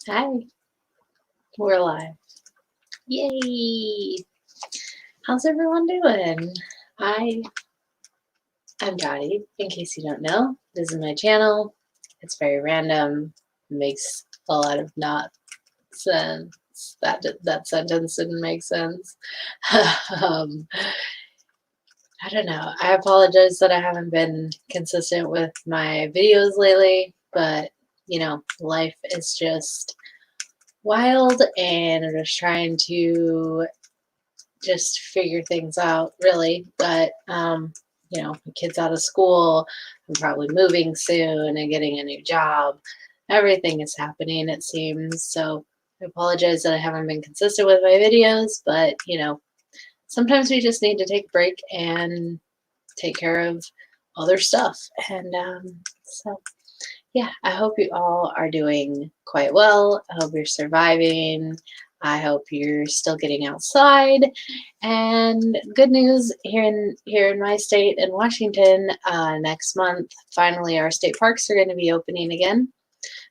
Hi, we're live. Yay! How's everyone doing? I I'm Dottie. In case you don't know, this is my channel. It's very random. It makes a lot of not sense. That sentence didn't make sense. um, I don't know. I apologize that I haven't been consistent with my videos lately, but life is just wild, and I'm just trying to just figure things out, really. But my kid's out of school. I'm probably moving soon and getting a new job. Everything is happening, it seems. So I apologize that I haven't been consistent with my videos, but sometimes we just need to take a break and take care of other stuff. And yeah, I hope you all are doing quite well. I hope you're surviving. I hope you're still getting outside. And good news here in my state in Washington, next month, finally our state parks are going to be opening again.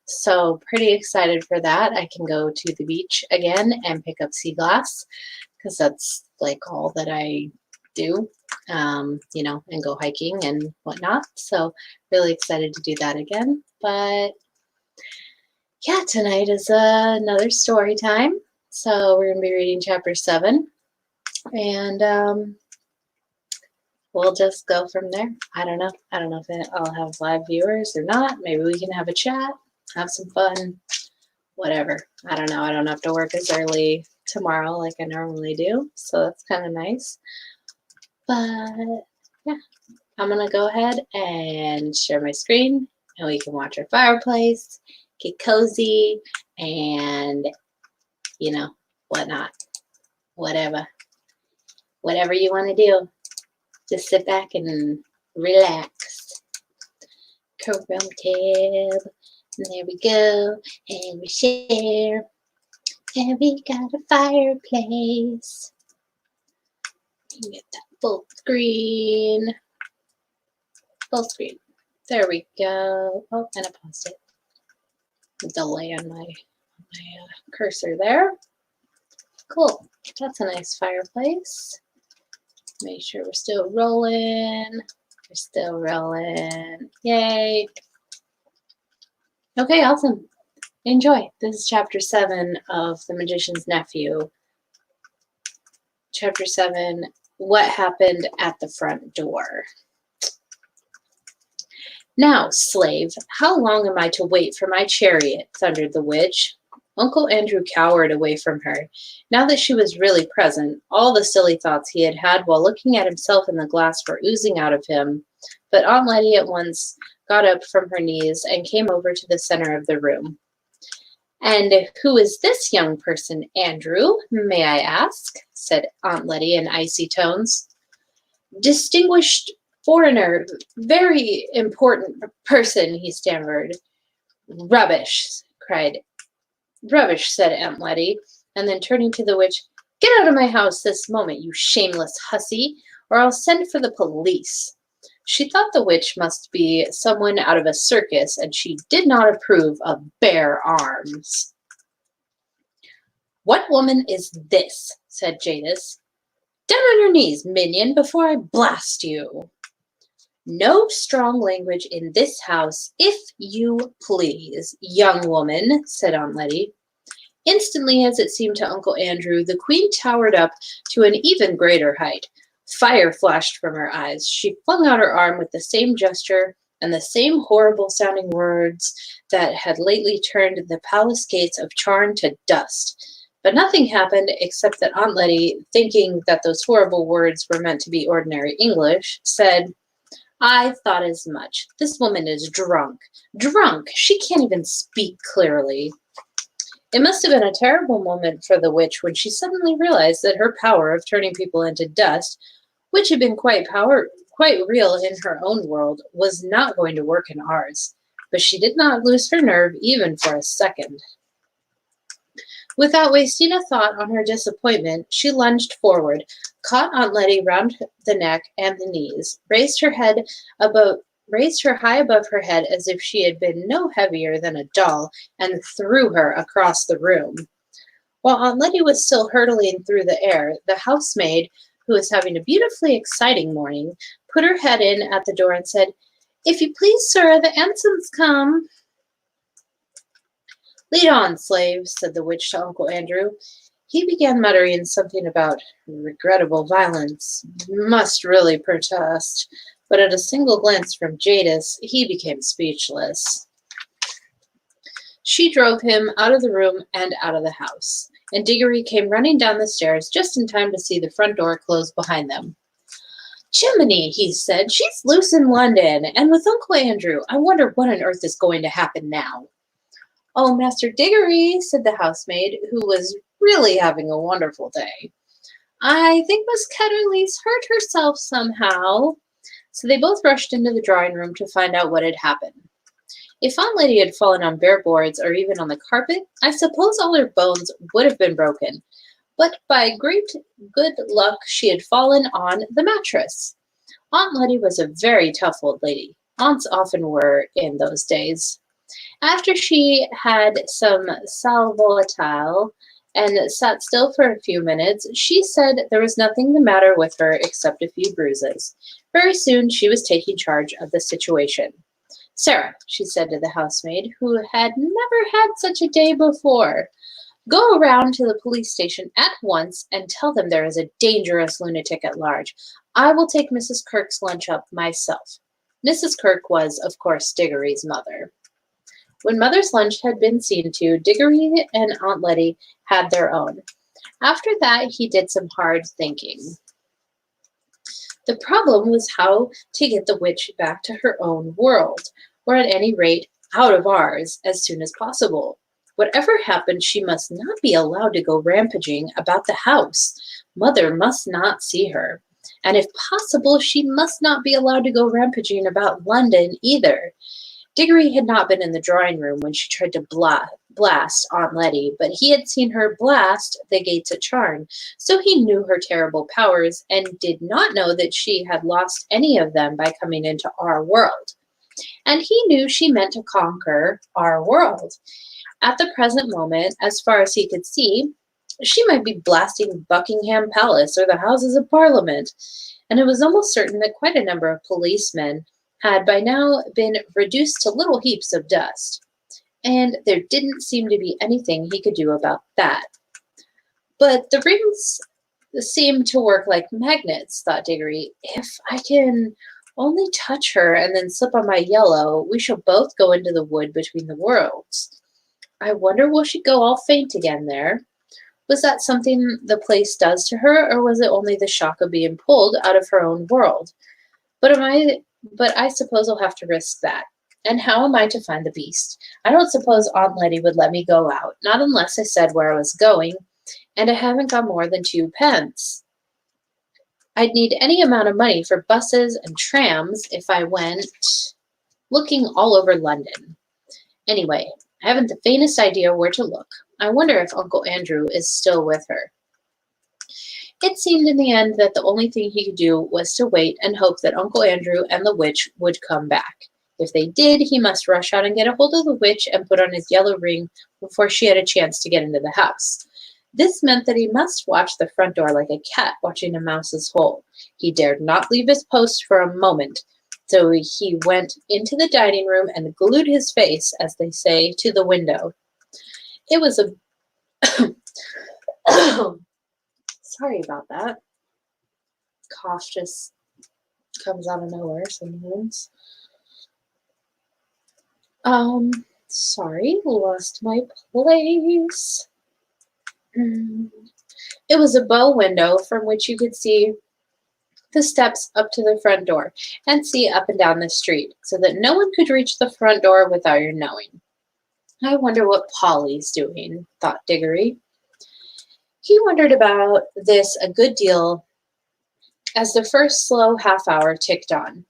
So pretty excited for that. I can go to the beach again and pick up sea glass because that's like all that I do, and go hiking and whatnot. So really excited to do that again. But yeah, tonight is another story time. So we're going to be reading chapter 7, and we'll just go from there. I don't know. I don't know if I'll have live viewers or not. Maybe we can have a chat, have some fun, whatever. I don't know. I don't have to work as early tomorrow like I normally do, so that's kind of nice. But yeah, I'm going to go ahead and share my screen, and we can watch our fireplace, get cozy, and whatnot, whatever you want to do. Just sit back and relax. Chrome tab. And there we go. And we share. And we got a fireplace. Get that full screen. Full screen. There we go. Oh, and I paused it. Delay on my cursor there. Cool. That's a nice fireplace. Make sure we're still rolling. We're still rolling. Yay. Okay, awesome. Enjoy. This is chapter 7 of The Magician's Nephew. Chapter 7, What Happened at the Front Door. Now, slave, how long am I to wait for my chariot? Thundered the witch. Uncle Andrew cowered away from her. Now that she was really present, all the silly thoughts he had had while looking at himself in the glass were oozing out of him. But Aunt Letty at once got up from her knees and came over to the center of the room. And who is this young person, Andrew, may I ask? Said Aunt Letty in icy tones. Distinguished foreigner, very important person, he stammered. Rubbish, said Aunt Letty, and then turning to the witch, get out of my house this moment, you shameless hussy, or I'll send for the police. She thought the witch must be someone out of a circus, and she did not approve of bare arms. What woman is this? Said Jadis. Down on your knees, minion, before I blast you. No strong language in this house, if you please, young woman, said Aunt Letty. Instantly, as it seemed to Uncle Andrew, the queen towered up to an even greater height. Fire flashed from her eyes. She flung out her arm with the same gesture and the same horrible-sounding words that had lately turned the palace gates of Charn to dust. But nothing happened except that Aunt Letty, thinking that those horrible words were meant to be ordinary English, said, I thought as much. This woman is drunk. Drunk! She can't even speak clearly. It must have been a terrible moment for the witch when she suddenly realized that her power of turning people into dust, which had been quite real in her own world, was not going to work in ours. But she did not lose her nerve even for a second. Without wasting a thought on her disappointment, she lunged forward, caught Aunt Letty round the neck and the knees, raised her head above raised her high above her head as if she had been no heavier than a doll, and threw her across the room. While Aunt Letty was still hurtling through the air, the housemaid, who was having a beautifully exciting morning, put her head in at the door and said, "If you please, sir, the ensign's come." "Lead on, slave," said the witch to Uncle Andrew. He began muttering something about regrettable violence, must really protest, but at a single glance from Jadis, he became speechless. She drove him out of the room and out of the house, and Diggory came running down the stairs just in time to see the front door close behind them. "Jiminy," he said, "she's loose in London, and with Uncle Andrew. I wonder what on earth is going to happen now." "Oh, Master Diggory," said the housemaid, who was really having a wonderful day, "I think Miss Ketterly's hurt herself somehow." So they both rushed into the drawing room to find out what had happened. If Aunt Lydia had fallen on bare boards or even on the carpet, I suppose all her bones would have been broken. But by great good luck, she had fallen on the mattress. Aunt Letty was a very tough old lady. Aunts often were in those days. After she had some sal volatile and sat still for a few minutes, she said there was nothing the matter with her except a few bruises. Very soon she was taking charge of the situation. "Sarah," she said to the housemaid, who had never had such a day before, "go around to the police station at once and tell them there is a dangerous lunatic at large. I will take Mrs. Kirk's lunch up myself." Mrs. Kirk was, of course, Diggory's mother. When Mother's lunch had been seen to, Diggory and Aunt Letty had their own. After that, he did some hard thinking. The problem was how to get the witch back to her own world, or at any rate, out of ours, as soon as possible. Whatever happened, she must not be allowed to go rampaging about the house. Mother must not see her. And if possible, she must not be allowed to go rampaging about London either. Diggory had not been in the drawing room when she tried to blast Aunt Letty, but he had seen her blast the gates at Charn, so he knew her terrible powers and did not know that she had lost any of them by coming into our world. And he knew she meant to conquer our world. At the present moment, as far as he could see, she might be blasting Buckingham Palace or the Houses of Parliament, and it was almost certain that quite a number of policemen had by now been reduced to little heaps of dust, and there didn't seem to be anything he could do about that. But the rings seemed to work like magnets, thought Diggory. If I can only touch her and then slip on my yellow, we shall both go into the wood between the worlds. I wonder will she go all faint again there? Was that something the place does to her, or was it only the shock of being pulled out of her own world? But I suppose I'll have to risk that. And how am I to find the beast? I don't suppose Aunt Letty would let me go out, not unless I said where I was going, and I haven't got more than 2 pence. I'd need any amount of money for buses and trams if I went looking all over London. Anyway, I haven't the faintest idea where to look. I wonder if Uncle Andrew is still with her. It seemed in the end that the only thing he could do was to wait and hope that Uncle Andrew and the witch would come back. If they did, he must rush out and get a hold of the witch and put on his yellow ring before she had a chance to get into the house. This meant that he must watch the front door like a cat watching a mouse's hole. He dared not leave his post for a moment, so he went into the dining room and glued his face, as they say, to the window. It was a sorry about that. Cough just comes out of nowhere sometimes. Sorry, lost my place. It was a bow window from which you could see the steps up to the front door and see up and down the street, so that no one could reach the front door without your knowing. I wonder what Polly's doing, thought Diggory. He wondered about this a good deal as the first slow half hour ticked on.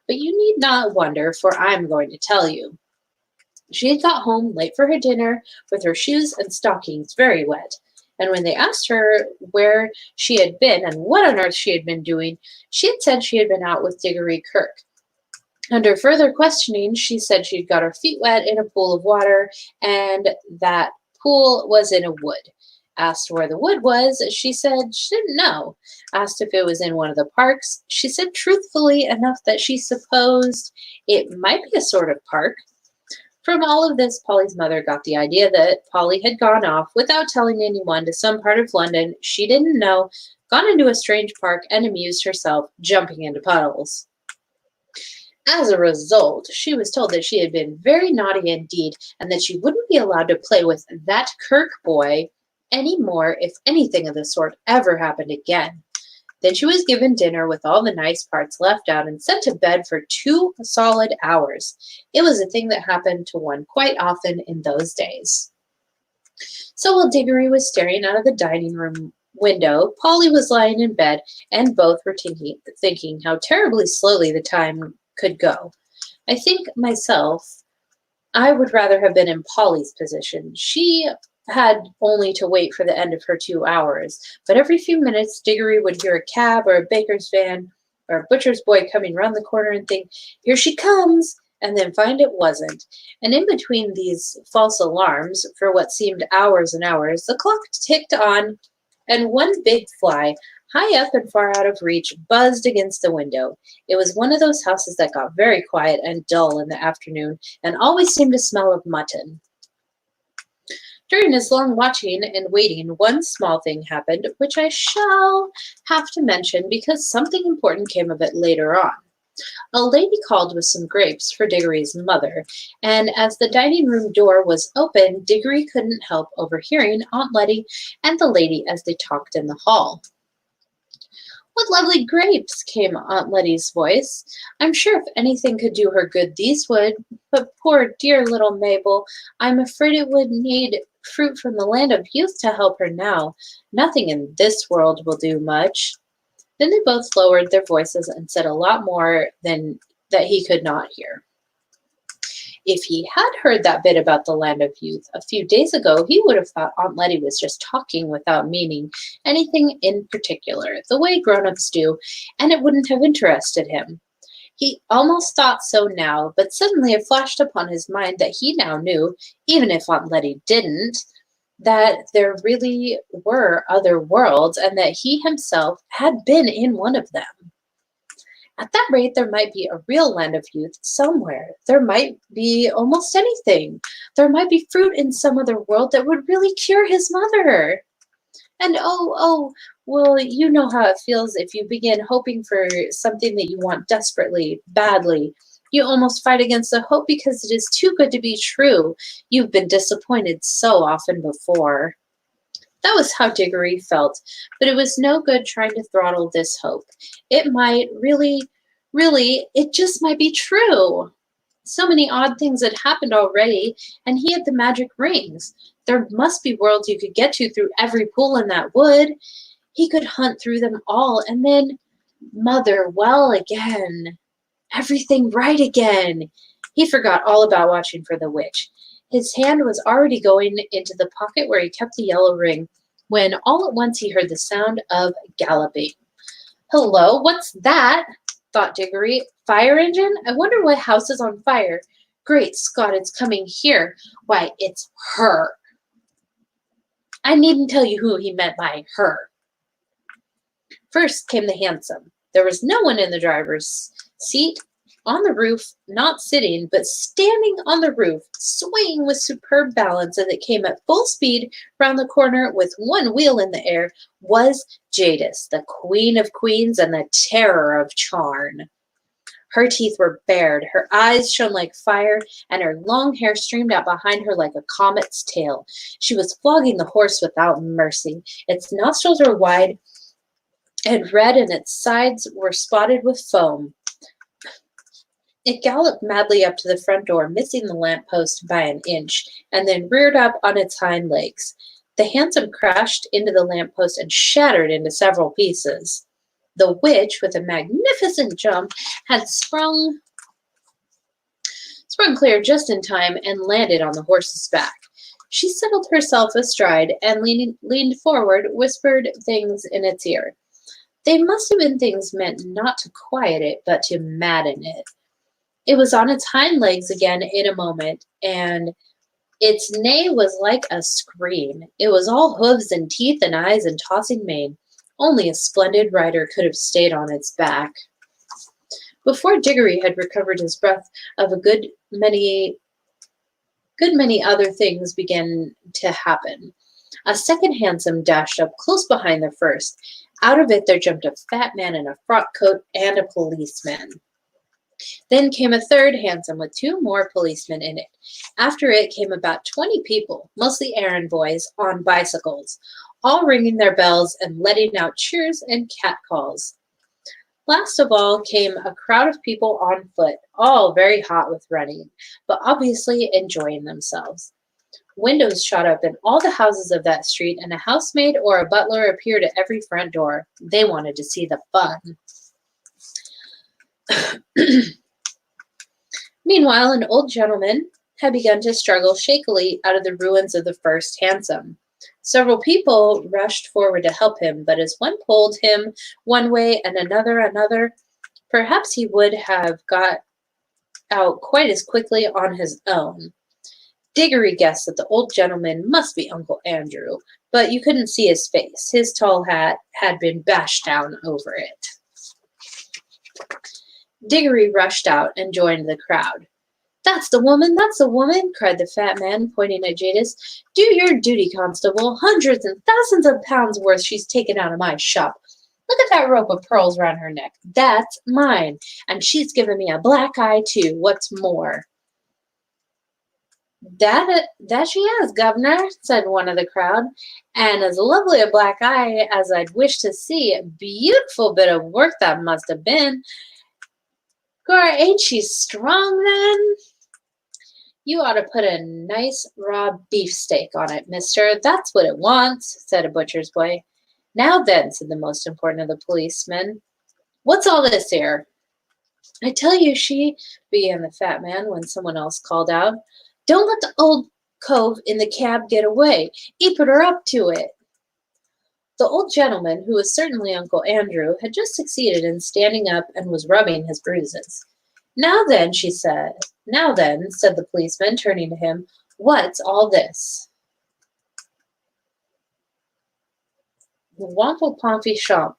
But you need not wonder, for I am going to tell you. She had got home late for her dinner, with her shoes and stockings very wet, and when they asked her where she had been and what on earth she had been doing, she had said she had been out with Diggory Kirk. Under further questioning, she said she'd got her feet wet in a pool of water and that pool was in a wood. Asked where the wood was, she said she didn't know. Asked if it was in one of the parks, she said truthfully enough that she supposed it might be a sort of park. From all of this, Polly's mother got the idea that Polly had gone off without telling anyone to some part of London she didn't know, gone into a strange park, and amused herself jumping into puddles. As a result, she was told that she had been very naughty indeed and that she wouldn't be allowed to play with that Kirk boy any more if anything of the sort ever happened again. Then she was given dinner with all the nice parts left out and sent to bed for 2 solid hours. It was a thing that happened to one quite often in those days. So while Diggory was staring out of the dining room window, Polly was lying in bed, and both were thinking how terribly slowly the time could go. I think myself, I would rather have been in Polly's position. She had only to wait for the end of her 2 hours, but every few minutes Diggory would hear a cab or a baker's van or a butcher's boy coming round the corner and think, "Here she comes," and then find it wasn't. And in between these false alarms, for what seemed hours and hours, the clock ticked on, and one big fly, high up and far out of reach, buzzed against the window. It was one of those houses that got very quiet and dull in the afternoon and always seemed to smell of mutton. During his long watching and waiting, one small thing happened, which I shall have to mention because something important came of it later on. A lady called with some grapes for Diggory's mother, and as the dining room door was open, Diggory couldn't help overhearing Aunt Letty and the lady as they talked in the hall. "What lovely grapes!" came Aunt Letty's voice. "I'm sure if anything could do her good these would, but poor dear little Mabel, I'm afraid it would need fruit from the land of youth to help her now. Nothing in this world will do much." Then they both lowered their voices and said a lot more than that he could not hear. If he had heard that bit about the land of youth a few days ago, he would have thought Aunt Letty was just talking without meaning anything in particular, the way grown-ups do, and it wouldn't have interested him. He almost thought so now, but suddenly it flashed upon his mind that he now knew, even if Aunt Letty didn't, that there really were other worlds and that he himself had been in one of them. At that rate, there might be a real land of youth somewhere. There might be almost anything. There might be fruit in some other world that would really cure his mother. And well, you know how it feels if you begin hoping for something that you want desperately, badly. You almost fight against the hope because it is too good to be true. You've been disappointed so often before. That was how Diggory felt, but it was no good trying to throttle this hope. It might really, it just might be true. So many odd things had happened already, and he had the magic rings. There must be worlds you could get to through every pool in that wood. He could hunt through them all, and then mother well again. Everything right again. He forgot all about watching for the witch. His hand was already going into the pocket where he kept the yellow ring, when all at once he heard the sound of galloping. "Hello, what's that?" thought Diggory. "Fire engine? I wonder what house is on fire. Great Scott, it's coming here. Why, it's her." I needn't tell you who he meant by her. First came the hansom. There was no one in the driver's seat. On the roof, not sitting, but standing on the roof, swaying with superb balance as it came at full speed round the corner with one wheel in the air, was Jadis, the queen of queens and the terror of Charn. Her teeth were bared, her eyes shone like fire, and her long hair streamed out behind her like a comet's tail. She was flogging the horse without mercy. Its nostrils were wide and red, and its sides were spotted with foam. It galloped madly up to the front door, missing the lamp-post by an inch, and then reared up on its hind legs. The hansom crashed into the lamp-post and shattered into several pieces. The witch, with a magnificent jump, had sprung clear just in time and landed on the horse's back. She settled herself astride and, leaned forward, whispered things in its ear. They must have been things meant not to quiet it, but to madden it. It was on its hind legs again in a moment, and its neigh was like a scream. It was all hoofs and teeth and eyes and tossing mane. Only a splendid rider could have stayed on its back. Before Diggory had recovered his breath of a good many other things began to happen. A second hansom dashed up close behind the first. Out of it there jumped a fat man in a frock coat and a policeman. Then came a third hansom with two more policemen in it. After it came about 20 people, mostly errand boys, on bicycles, all ringing their bells and letting out cheers and catcalls. Last of all came a crowd of people on foot, all very hot with running, but obviously enjoying themselves. Windows shot up in all the houses of that street, and a housemaid or a butler appeared at every front door. They wanted to see the fun. Meanwhile, an old gentleman had begun to struggle shakily out of the ruins of the first hansom. Several people rushed forward to help him, but as one pulled him one way and another, perhaps he would have got out quite as quickly on his own. Diggory guessed that the old gentleman must be Uncle Andrew, but you couldn't see his face. His tall hat had been bashed down over it. Diggory rushed out and joined the crowd. That's the woman, cried the fat man, pointing at Jadis. Do your duty, constable. Hundreds and thousands of pounds worth she's taken out of my shop. Look at that rope of pearls round her neck. That's mine. And she's given me a black eye, too. What's more? That she has, governor, said one of the crowd, and as lovely a black eye as I'd wish to see. A beautiful bit of work that must have been. Gor, ain't she strong then? You ought to put a nice raw beefsteak on it, mister. That's what it wants, said a butcher's boy. Now then, said the most important of the policemen, what's all this here? I tell you, began the fat man when someone else called out. Don't let the old cove in the cab get away. He put her up to it. The old gentleman, who was certainly Uncle Andrew, had just succeeded in standing up and was rubbing his bruises. Now then, said the policeman, turning to him, what's all this? Wample Pompey Shomp,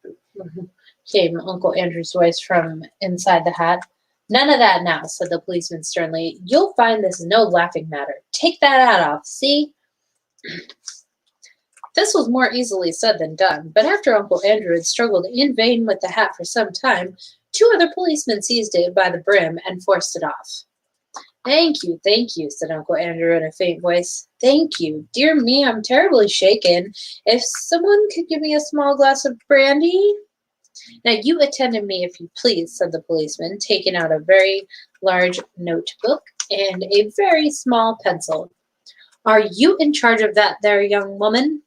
came Uncle Andrew's voice from inside the hat. None of that now, said the policeman sternly. You'll find this no laughing matter. Take that hat off, see? This was more easily said than done, but after Uncle Andrew had struggled in vain with the hat for some time, two other policemen seized it by the brim and forced it off. Thank you, said Uncle Andrew in a faint voice. Thank you. Dear me, I'm terribly shaken. If someone could give me a small glass of brandy? Now you attend to me, if you please, said the policeman, taking out a very large notebook and a very small pencil. Are you in charge of that there young woman?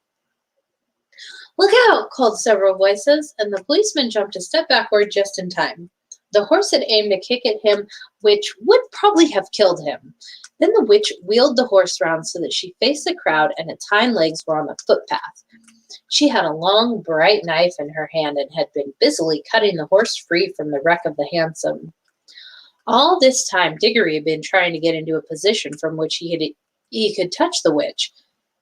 Look out, called several voices, and the policeman jumped a step backward just in time. The horse had aimed a kick at him, which would probably have killed him. Then the witch wheeled the horse round so that she faced the crowd and its hind legs were on the footpath. She had a long, bright knife in her hand and had been busily cutting the horse free from the wreck of the hansom. All this time Diggory had been trying to get into a position from which he could touch the witch.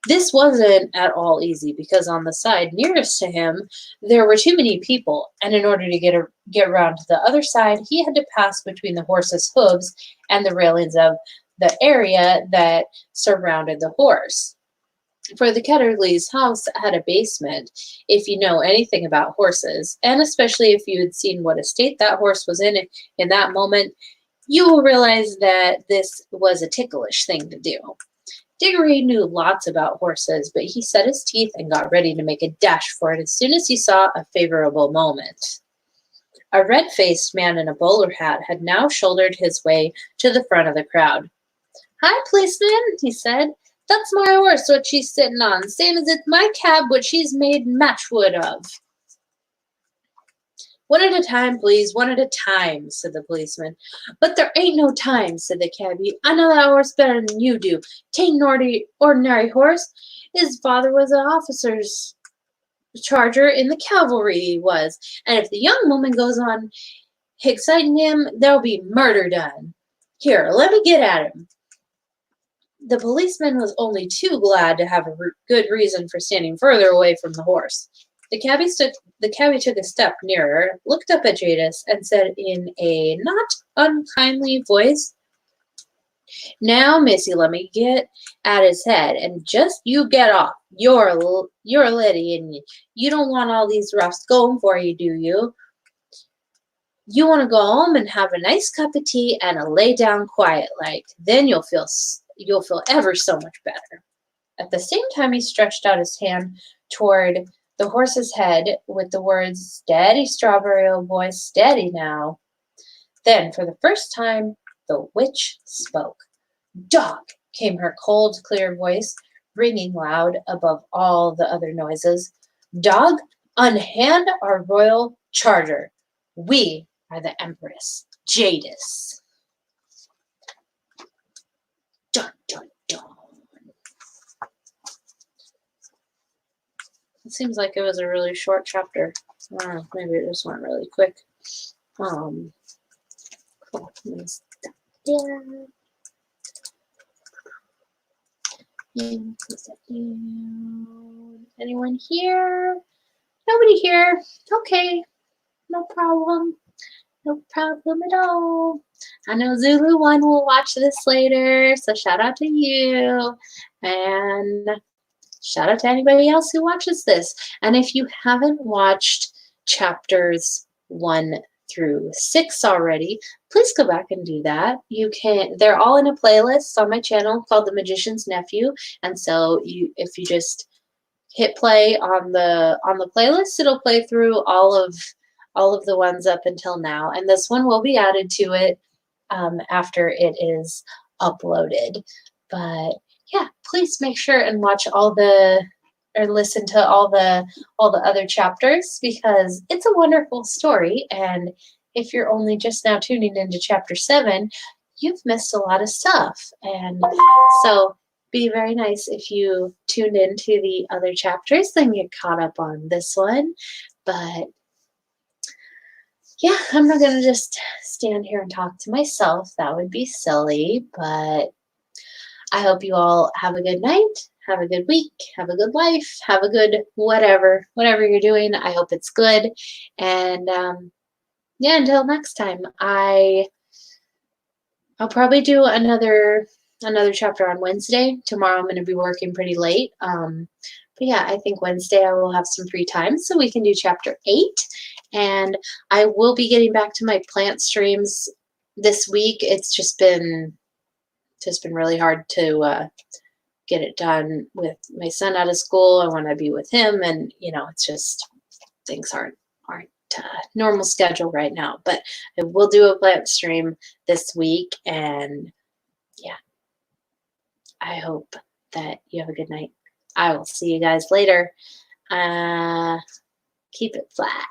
This wasn't at all easy because on the side nearest to him there were too many people, and in order to get around to the other side, he had to pass between the horse's hooves and the railings of the area that surrounded the horse. For the Ketterleys' house had a basement, if you know anything about horses, and especially if you had seen what a state that horse was in that moment, you will realize that this was a ticklish thing to do. Diggory knew lots about horses, but he set his teeth and got ready to make a dash for it as soon as he saw a favorable moment. A red-faced man in a bowler hat had now shouldered his way to the front of the crowd. Hi, policeman, he said. That's my horse what she's sitting on, same as it's my cab what she's made matchwood of. One at a time, please, one at a time, said the policeman. But there ain't no time, said the cabby. I know that horse better than you do. 'Tain't an ordinary horse. His father was an officer's charger in the cavalry, he was. And if the young woman goes on exciting him, there'll be murder done. Here, let me get at him. The policeman was only too glad to have a good reason for standing further away from the horse. The cabbie took a step nearer, looked up at Jadis, and said in a not unkindly voice, "Now, missy, let me get at his head, and just you get off. You're a lady, and you don't want all these roughs going for you, do you? You want to go home and have a nice cup of tea and a lay down quiet like. Then you'll feel ever so much better." At the same time, he stretched out his hand toward the horse's head with the words, "Steady, Strawberry, old boy, steady now." Then, for the first time, the witch spoke. "Dog!" came her cold, clear voice, ringing loud above all the other noises. "Dog, unhand our royal charger. We are the Empress Jadis." Dun, dun, dun. It seems like it was a really short chapter. I don't know, maybe it just went really quick. Cool. There. And close that down. Anyone here? Nobody here. Okay, no problem. No problem at all. I know Zulu One will watch this later, so shout out to you. And shout out to anybody else who watches this. And if you haven't watched chapters 1 through 6 already, please go back and do that. They're all in a playlist on my channel called The Magician's Nephew. And so if you just hit play on the playlist, it'll play through all of the ones up until now. And this one will be added to it after it is uploaded. But yeah, please make sure and watch listen to all the other chapters, because it's a wonderful story. And if you're only just now tuning into chapter 7, you've missed a lot of stuff. And so be very nice if you tuned into the other chapters, then get caught up on this one. But yeah, I'm not going to just stand here and talk to myself. That would be silly. But I hope you all have a good night, have a good week, have a good life, have a good whatever you're doing. I hope it's good. And yeah, until next time, I'll probably do another chapter on Wednesday. Tomorrow I'm going to be working pretty late. But yeah, I think Wednesday I will have some free time, so we can do chapter 8. And I will be getting back to my plant streams this week. It's just been really hard to get it done with my son out of school. I want to be with him, and it's just things aren't normal schedule right now. But I will do a plant stream this week, and yeah, I hope that you have a good night. I will see you guys later. Keep it flat.